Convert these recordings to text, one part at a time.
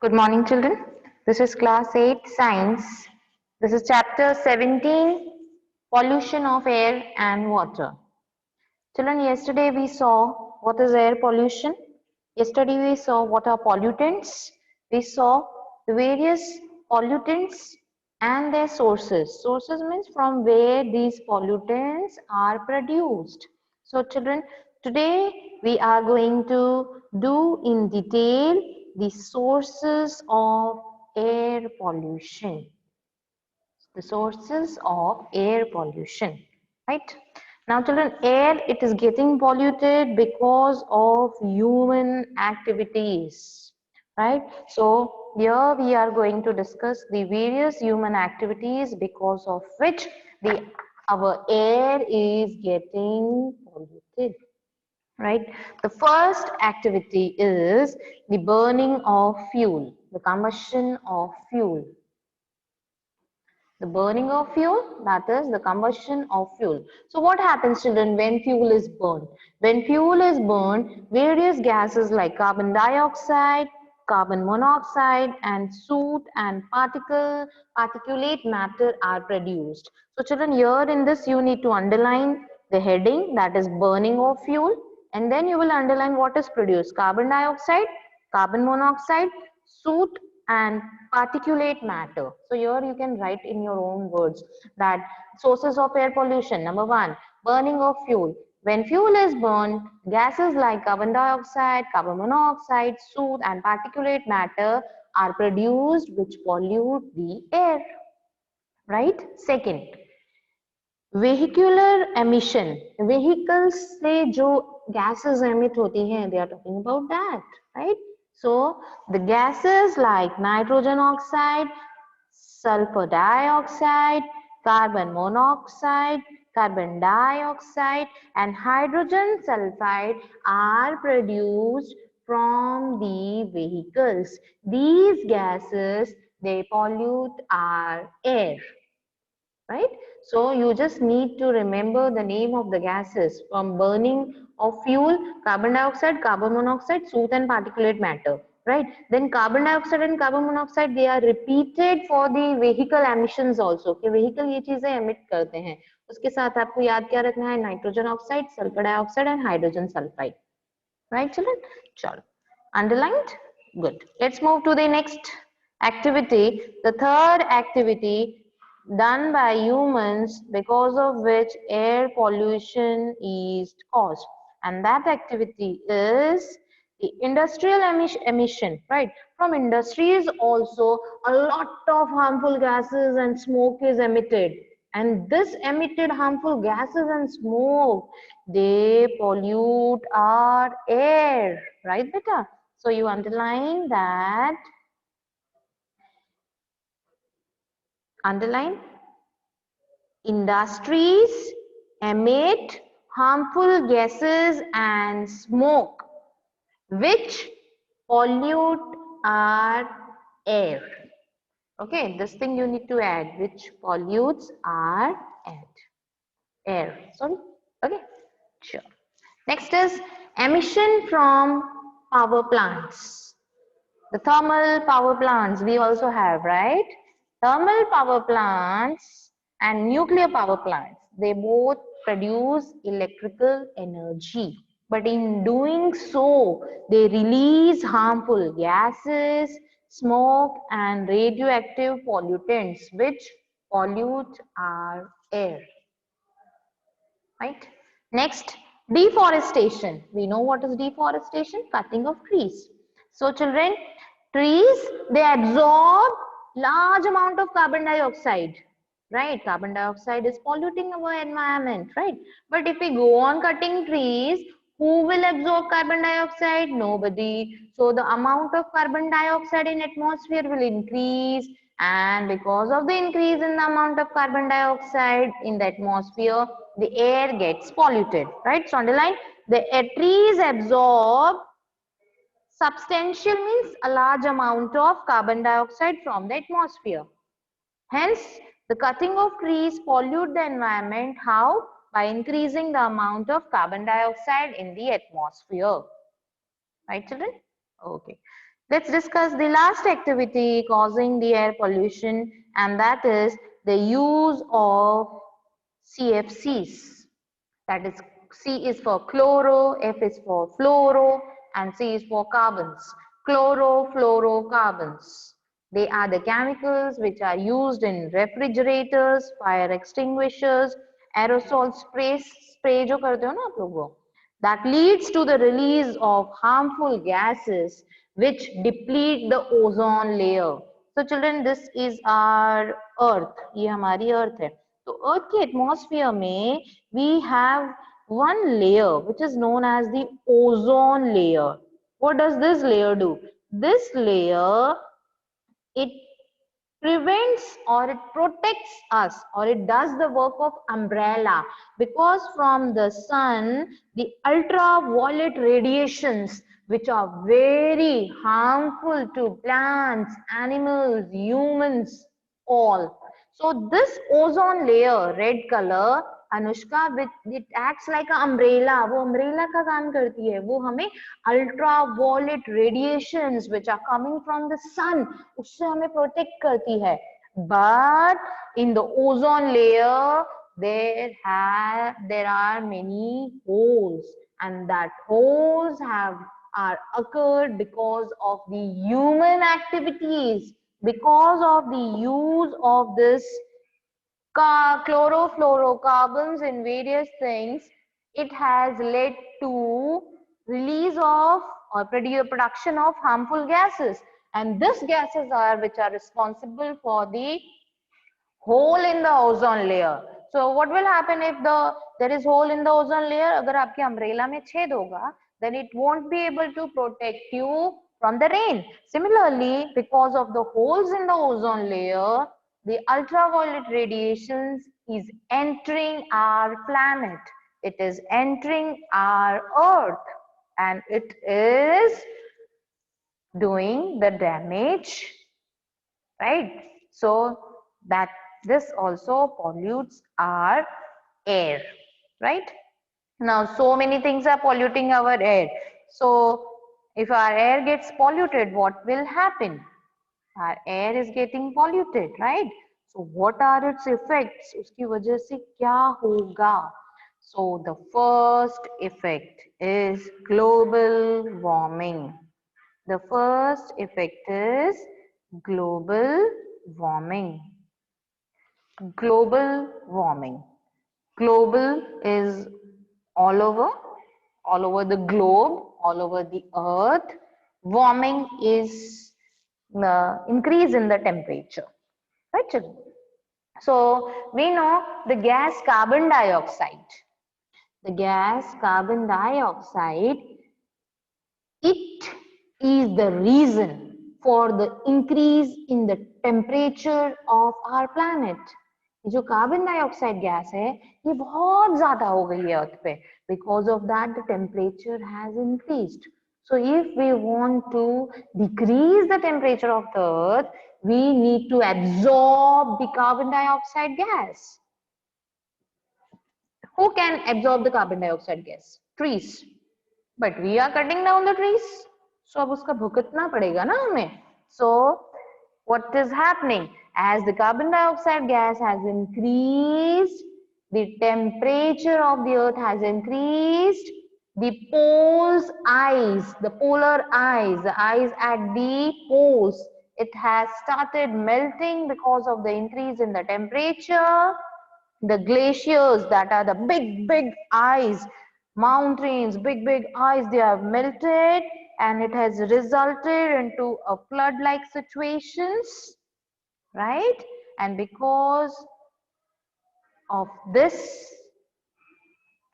Good morning, children. This is class 8 science. This is chapter 17 pollution of air and water. Children, yesterday we saw what is air pollution. Yesterday we saw what are pollutants. We saw the various pollutants and their sources. Sources means from where these pollutants are produced. So children, today we are going to do in detail the sources of air pollution. The sources of air pollution, right? Now children, air, it is getting polluted because of human activities, right? So here we are going to discuss the various human activities because of which our air is getting polluted, right? The first activity is the burning of fuel, the combustion of fuel. The burning of fuel, that is the combustion of fuel. So what happens, children, when fuel is burned? When fuel is burned, various gases like carbon dioxide, carbon monoxide, and soot and particulate matter are produced. So children, here in this you need to underline the heading, that is burning of fuel, and then you will underline what is produced: carbon dioxide, carbon monoxide, soot and particulate matter. So here you can write in your own words that sources of air pollution. Number one, burning of fuel. When fuel is burned, gases like carbon dioxide, carbon monoxide, soot and particulate matter are produced which pollute the air, right? Second, vehicular emission. Vehicles से जो gases emit होती हैं, they are talking about that, right? So the gases like nitrogen oxide, sulfur dioxide, carbon monoxide, carbon dioxide and hydrogen sulfide are produced from the vehicles. These gases, they pollute our air, right? So you just need to remember the name of the gases from burning of fuel: carbon dioxide, carbon monoxide, soot and particulate matter, right? Then carbon dioxide and carbon monoxide, they are repeated for the vehicle emissions also. कि vehicle ये चीजें emit करते हैं, उसके साथ आपको याद क्या रखना है? Nitrogen oxide, sulphur dioxide and hydrogen sulphide, right children? चलो, underlined? Good. Let's move to the next activity. The third activity done by humans because of which air pollution is caused, and that activity is the industrial emission, right? From industries also a lot of harmful gases and smoke is emitted, and this emitted harmful gases and smoke, they pollute our air, right beta? So you underline that, underline, industries emit harmful gases and smoke which pollute our air. Okay, this thing you need to add, which pollutes our air. Sorry. Okay, sure. Next is emission from power plants. The thermal power plants we also have, right? Thermal power plants and nuclear power plants, they both produce electrical energy. But in doing so, they release harmful gases, smoke and radioactive pollutants which pollute our air, right? Next, deforestation. We know what is deforestation? Cutting of trees. So children, trees, they absorb large amount of carbon dioxide, right? Carbon dioxide is polluting our environment, right? But if we go on cutting trees, who will absorb carbon dioxide? Nobody. So the amount of carbon dioxide in atmosphere will increase, and because of the increase in the amount of carbon dioxide in the atmosphere, the air gets polluted, right? So underline, the trees absorb substantial means a large amount of carbon dioxide from the atmosphere. Hence, the cutting of trees pollute the environment. How? By increasing the amount of carbon dioxide in the atmosphere. Right, children? Okay. Let's discuss the last activity causing the air pollution, and that is the use of CFCs. That is, C is for chloro, F is for fluoro, and C is for carbons. Chlorofluorocarbons. They are the chemicals which are used in refrigerators, fire extinguishers, aerosol spray जो करते हो ना आप लोग वो, that leads to the release of harmful gases which deplete the ozone layer. So children, this is our earth. ये हमारी earth है. तो earth के atmosphere में we have one layer which is known as the ozone layer. What does this layer do? This layer, it prevents or it protects us, or it does the work of umbrella, because from the sun the ultraviolet radiations which are very harmful to plants, animals, humans, all. So this ozone layer, red color, Anushka, it acts like an umbrella. वो umbrella का काम करती है. वो हमें ultraviolet radiations which are coming from the sun, उससे हमें protect करती है. But in the ozone layer there are many holes, and that holes are occurred because of the human activities, because of the use of this chlorofluorocarbons in various things. It has led to release of or production of harmful gases, and these gases are which are responsible for the hole in the ozone layer. So what will happen if there is hole in the ozone layer? अगर आपके umbrella में छेद होगा, then it won't be able to protect you from the rain. Similarly, because of the holes in the ozone layer, the ultraviolet radiations is entering our planet. It is entering our earth, and it is doing the damage, right? So that this also pollutes our air, right? Now so many things are polluting our air. So if our air gets polluted, what will happen? Our air is getting polluted, right? So what are its effects? उसकी वजह से क्या होगा? So the first effect is global warming. The first effect is global warming. Global warming. Global is all over the globe, all over the earth. Warming is increase in the temperature, right children? So we know the gas carbon dioxide. The gas carbon dioxide, it is the reason for the increase in the temperature of our planet. जो carbon dioxide gas है ये बहुत ज्यादा हो गई है अर्थ पे. Because of that the temperature has increased. So if we want to decrease the temperature of the earth, we need to absorb the carbon dioxide gas. Who can absorb the carbon dioxide gas? Trees. But we are cutting down the trees. So अब उसका भुगतना पड़ेगा ना हमें. So what is happening? As the carbon dioxide gas has increased, the temperature of the earth has increased, the poles ice, the polar ice, the ice at the poles, it has started melting because of the increase in the temperature. The glaciers, that are the big ice, mountains, big ice, they have melted, and it has resulted into a flood-like situations, right? And because of this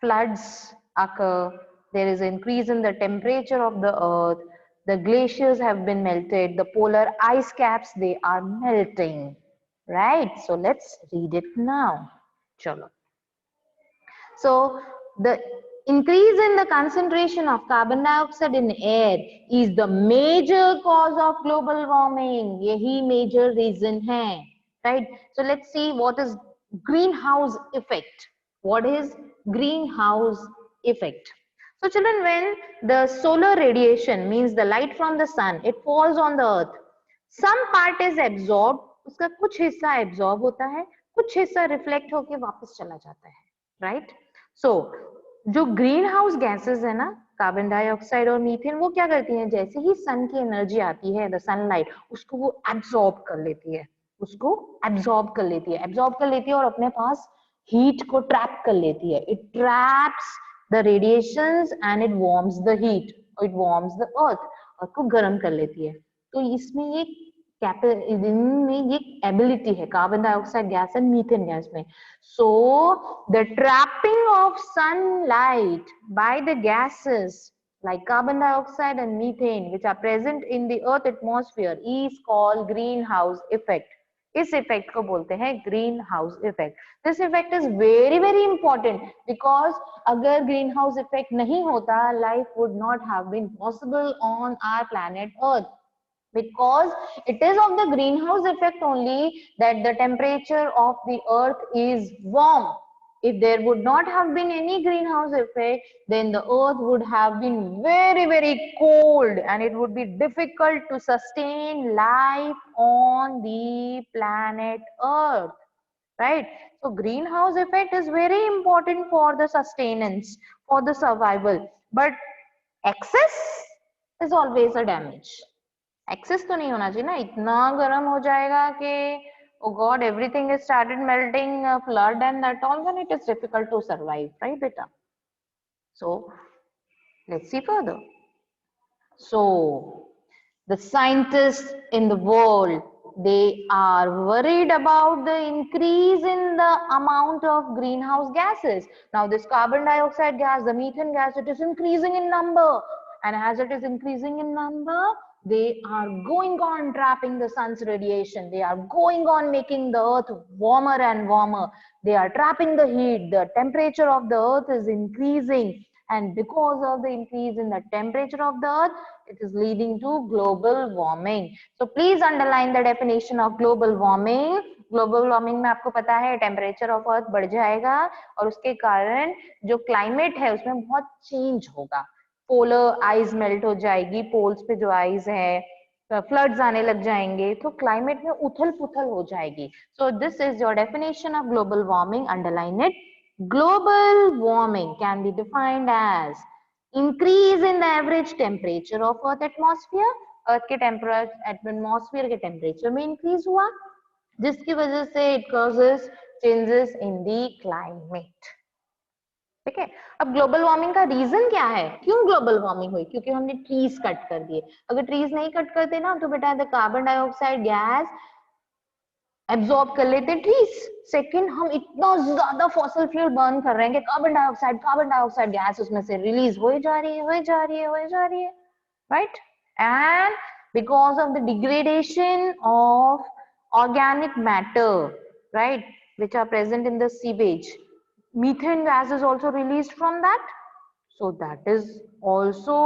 floods occur, there is an increase in the temperature of the earth, the glaciers have been melted, the polar ice caps, they are melting, right? So let's read it now. Chalo. So the increase in the concentration of carbon dioxide in air is the major cause of global warming. यही major reason है, right? So let's see what is greenhouse effect. What is greenhouse effect? So children, when the solar radiation means the light from the sun, it falls on the earth. Some part is absorbed, उसका कुछ हिस्सा absorb होता है, कुछ हिस्सा reflect होके वापस चला जाता है, right? So जो ग्रीन हाउस गैसेस है ना, कार्बन डाइऑक्साइड और मीथेन, वो क्या करती हैं, जैसे ही सन की एनर्जी आती है, द सनलाइट, उसको वो एब्सॉर्ब कर लेती है, उसको एब्सॉर्ब कर लेती है, एब्सॉर्ब कर लेती है और अपने पास हीट को ट्रैप कर लेती है. It traps the radiations and it warms the heat, it warms the earth, earth को गर्म कर लेती है. तो इसमें ये इनमें ये एबिलिटी है carbon dioxide gas and methane gas में. So the trapping of sunlight by the gases like carbon dioxide and methane which are present in the earth atmosphere is called greenhouse effect. इस effect को बोलते हैं greenhouse effect. This effect is very very important because अगर greenhouse effect नहीं होता, life would not have been possible on our planet earth, because it is of the greenhouse effect only that the temperature of the earth is warm. If there would not have been any greenhouse effect, then the earth would have been very very cold and it would be difficult to sustain life on the planet earth, right? So greenhouse effect is very important for the sustenance, for the survival, but excess is always a damage. Excess तो नहीं होना चाहिए ना, इतना गर्म हो जाएगा कि oh god everything is started melting, flood and that all, then it is difficult to survive, right beta? So let's see further. So the scientists in the world, they are worried about the increase in the amount of greenhouse gases. Now this carbon dioxide gas, the methane gas, it is increasing in number, and as it is increasing in number, they are going on trapping the sun's radiation. They are going on making the earth warmer and warmer. They are trapping the heat. The temperature of the earth is increasing. And because of the increase in the temperature of the earth, it is leading to global warming. So please underline the definition of global warming. Global warming में आपको पता है temperature of अर्थ बढ़ जाएगा और उसके कारण जो क्लाइमेट है उसमें बहुत चेंज होगा. पोलर आइस मेल्ट हो जाएगी, पोल्स पे जो आइस है, फ्लड्स आने लग जाएंगे, तो क्लाइमेट में उथल पुथल हो जाएगी. So this is your definition of global warming, underline it. Global warming can be defined as increase in the average temperature of earth atmosphere. Earth के टेम्परेचर, एटमॉस्फेयर के टेम्परेचर में इंक्रीज हुआ, जिसकी वजह से it causes changes in the climate. ठीक है. अब ग्लोबल वार्मिंग का रीजन क्या है, क्यों ग्लोबल वार्मिंग हुई? क्योंकि हमने ट्रीज कट कर दिए. अगर ट्रीज नहीं कट करते ना तो बेटा the carbon dioxide gas absorb कर लेते ट्रीज. सेकंड, हम इतना ज्यादा फॉसिल फ्यूल बर्न कर रहे हैं कि कार्बन डाइऑक्साइड गैस उसमें से रिलीज हो जा रही है, right? And because of the degradation of organic matter, right, which are present in the sewage, methane gas is also released from that. So that is also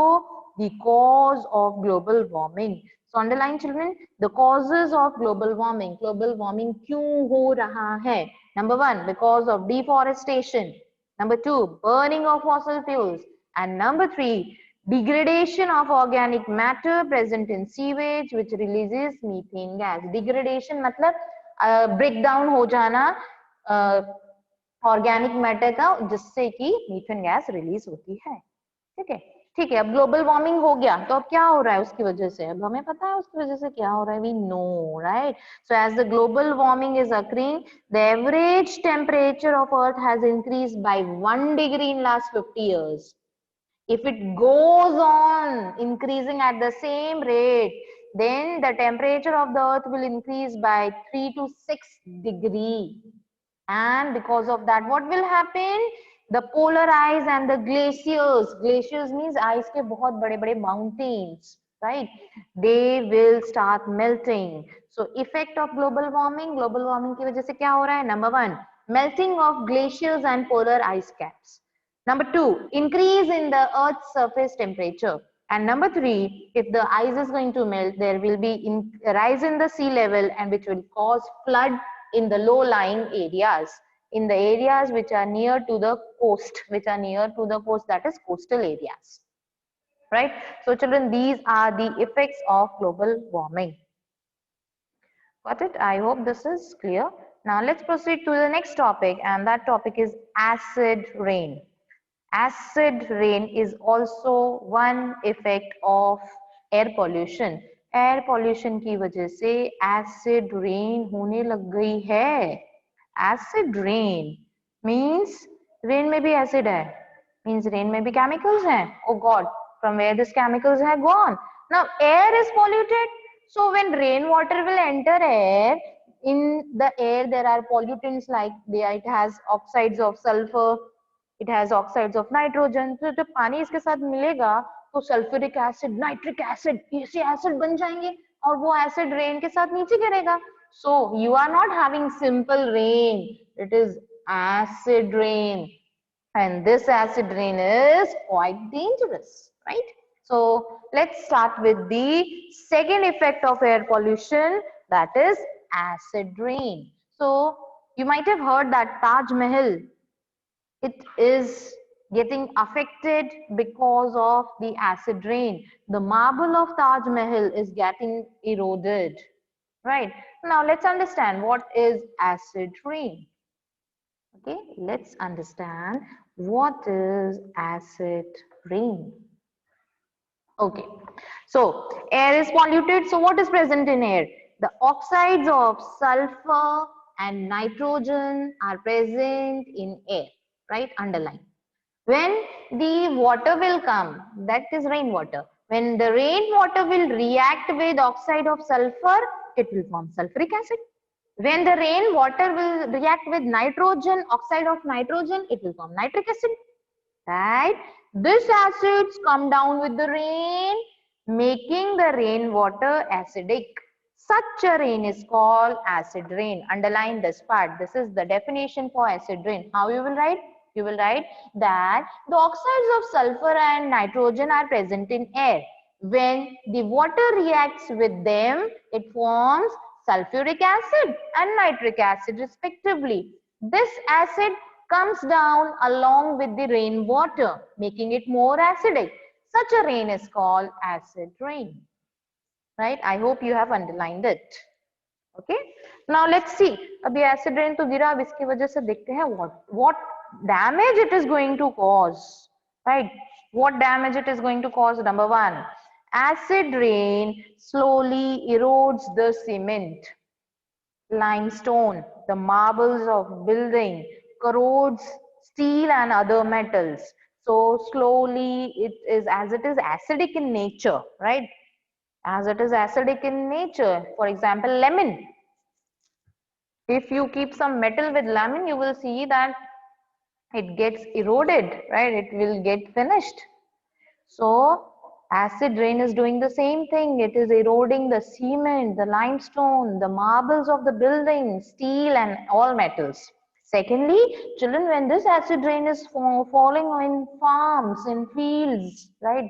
the cause of global warming. So underline children, the causes of global warming. Global warming क्यों हो रहा है? Number one, because of deforestation. Number two, burning of fossil fuels. And number three, degradation of organic matter present in sewage which releases methane gas. Degradation मतलब breakdown हो जाना organic matter का, जिससे कि मीथेन गैस रिलीज होती है. ठीक है, ठीक है. अब ग्लोबल वार्मिंग हो गया तो अब क्या हो रहा है उसकी वजह से? अब हमें पता है उसकी वजह से क्या हो रहा है. We know, right? So as the global warming is occurring, the average temperature of earth has increased by 1 degree in last 50 years. If it goes on increasing at the same rate, then the temperature of the earth will increase by 3 to 6 degrees. And because of that, what will happen? The polar ice and the glaciers means ice के बहुत बड़े-बड़े mountains, right? They will start melting. So effect of global warming की वजह से क्या हो रहा है? Number one, melting of glaciers and polar ice caps. Number two, increase in the earth's surface temperature. And number three, if the ice is going to melt, there will be rise in the sea level and which will cause flood in the low-lying areas. in the areas which are near to the coast, that is coastal areas, right? So children, these are the effects of global warming. Got it? I hope this is clear. Now let's proceed to the next topic, and that topic is acid rain. Acid rain is also one effect of air pollution. Air pollution की वजह से acid rain होने लग गई है. Acid rain means rain में भी acid है, मीन्स रेन में भी केमिकल्स हैं. Oh God, from where this chemicals have gone? Now air is polluted, so when rainwater will enter air, in the air there are pollutants like it has oxides of sulfur, it has oxides of nitrogen. तो जब पानी इसके साथ मिलेगा तो sulphuric acid, nitric acid, ऐसे acid बन जाएंगे और वो एसिड रेन के साथ नीचे गिरेगा. So you are not having simple rain, it is acid rain, and this acid rain is quite dangerous, right? So let's start with the second effect of air pollution, that is acid rain. So you might have heard that Taj Mahal, it is getting affected because of the acid rain. The marble of Taj Mahal is getting eroded, right? Now let's understand what is acid rain. Okay, let's understand what is acid rain. Okay, so air is polluted. So what is present in air? The oxides of sulfur and nitrogen are present in air, right? Underline. When the water will come, that is rainwater. When the rainwater will react with oxide of sulfur, it will form sulfuric acid. When the rainwater will react with nitrogen, oxide of nitrogen, it will form nitric acid, right? These acids come down with the rain, making the rainwater acidic. Such a rain is called acid rain. Underline this part. This is the definition for acid rain. How you will write? You will write that the oxides of sulfur and nitrogen are present in air. When the water reacts with them, it forms sulfuric acid and nitric acid respectively. This acid comes down along with the rainwater, making it more acidic. Such a rain is called acid rain. Right? I hope you have underlined it. Okay. Now let's see. अभी acid rain तो गिरा, अब इसकी वजह से देखते हैं what damage it is going to cause. Right? What damage it is going to cause? Number one, acid rain slowly erodes the cement, limestone, the marbles of building, corrodes steel and other metals. So slowly it is acidic in nature, right? As it is acidic in nature. For example, lemon. If you keep some metal with lemon, you will see that it gets eroded, right? It will get finished. So acid rain is doing the same thing. It is eroding the cement, the limestone, the marbles of the building, steel and all metals. Secondly, children, when this acid rain is falling in farms, in fields, right?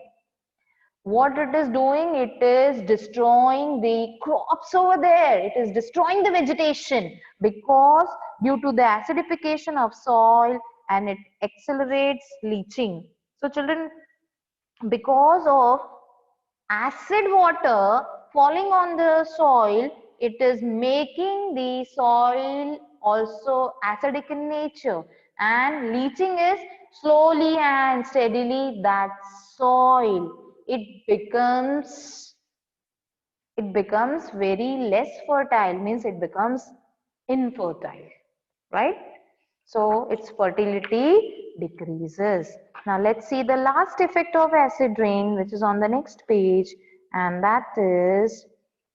What it is doing, it is destroying the crops over there. It is destroying the vegetation because due to the acidification of soil, and it accelerates leaching. So children, because of acid water falling on the soil, it is making the soil also acidic in nature, and leaching is slowly and steadily that soil. It becomes very less fertile, means it becomes infertile, right? So its fertility decreases. Now let's see the last effect of acid rain, which is on the next page, and that is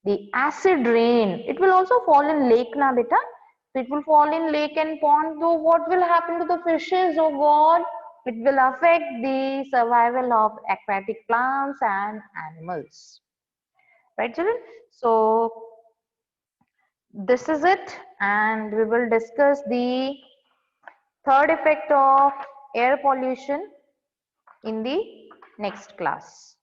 the acid rain. It will also fall in lake na beta. It will fall in lake and pond. So what will happen to the fishes? Oh God, it will affect the survival of aquatic plants and animals. Right, children? So this is it, and we will discuss the third effect of air pollution in the next class.